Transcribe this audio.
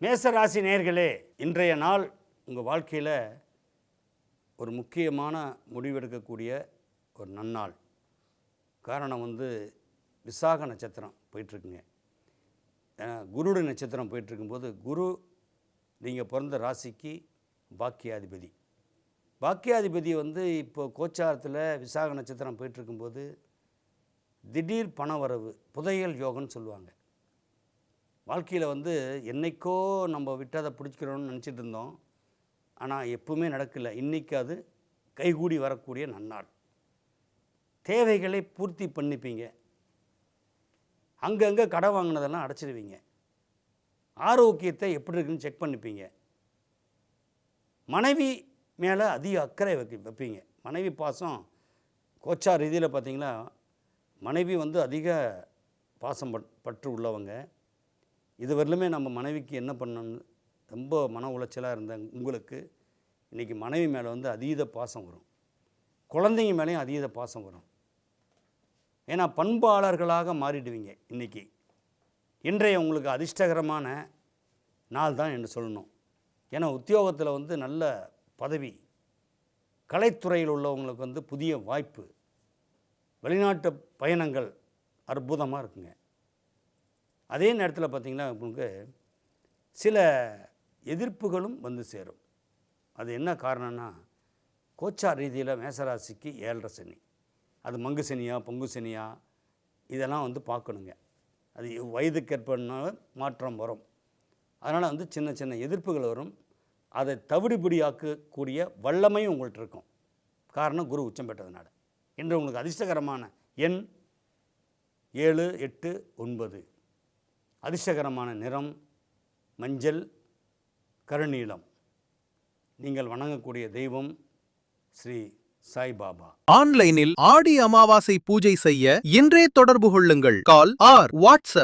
மேசராசி நேயர்களே, இன்றைய நாள் உங்கள் வாழ்க்கையில் ஒரு முக்கியமான முடிவெடுக்கக்கூடிய ஒரு நன்னாள். காரணம் விசாக நட்சத்திரம் போயிட்டுருக்குங்க. குருட நட்சத்திரம் போயிட்டுருக்கும்போது குரு நீங்கள் பிறந்த ராசிக்கு பாக்கியாதிபதி. பாக்கியாதிபதி இப்போ கோச்சாரத்தில் விசாக நட்சத்திரம் போயிட்டுருக்கும்போது திடீர் பணவரவு, புதையல் யோகம்னு சொல்லுவாங்க. வாழ்க்கையில் என்றைக்கோ நம்ம விட்டதை பிடிச்சிக்கிறோன்னு நினச்சிட்டு இருந்தோம். ஆனால் எப்பவுமே நடக்கலை. இன்றைக்கி அது கைகூடி வரக்கூடிய நன்னாள். தேவைகளை பூர்த்தி பண்ணிப்பீங்க. அங்கங்கே கடை வாங்கினதெல்லாம் அடைச்சிடுவீங்க. ஆரோக்கியத்தை எப்படி இருக்குன்னு செக் பண்ணிப்பீங்க. மனைவி மேலே அதிக அக்கறை வைப்பீங்க. மனைவி பாசம் கோச்சார் ரீதியில் பார்த்திங்கன்னா மனைவி அதிக பாசம் பற்று உள்ளவங்க. இதுவரையிலுமே நம்ம மனைவிக்கு என்ன பண்ணணும்னு ரொம்ப மன உளைச்சலாக இருந்த உங்களுக்கு இன்றைக்கி மனைவி மேலே அதீத பாசம் வரும். குழந்தைங்க மேலேயும் அதீத பாசம் வரும். ஏன்னா பண்பாளர்களாக மாறிடுவீங்க. இன்றைக்கி இன்றைய உங்களுக்கு அதிர்ஷ்டகரமான நாள் தான் என்று சொல்லணும். ஏன்னா உத்தியோகத்தில் நல்ல பதவி, கலைத்துறையில் உள்ளவங்களுக்கு புதிய வாய்ப்பு, வெளிநாட்டு பயணங்கள் அற்புதமாக இருக்குங்க. அதே நேரத்தில் பார்த்திங்கன்னா உங்களுக்கு சில எதிர்ப்புகளும் சேரும். அது என்ன காரணம்னா கோச்சார் ரீதியில் மேசராசிக்கு 7.5 சனி. அது மங்கு சனியா பொங்கு சனியா இதெல்லாம் பார்க்கணுங்க. அது வயதுக்கேற்ப மாற்றம் வரும். அதனால் சின்ன சின்ன எதிர்ப்புகள் வரும். அதை தவிடுபடியாக்கக்கூடிய வல்லமையும் உங்கள்கிட்ட இருக்கும். காரணம் குரு உச்சம் பெற்றதுனால. இன்று உங்களுக்கு அதிர்ஷ்டகரமான எண் 7, 8, 9. அதிர்ஷ்டகரமான நிறம் மஞ்சள், கருநீலம். நீங்கள் வணங்கக்கூடிய தெய்வம் ஸ்ரீ சாய்பாபா. ஆன்லைனில் ஆடி அமாவாசை பூஜை செய்ய இன்றே தொடர்பு கொள்ளுங்கள். Call or WhatsApp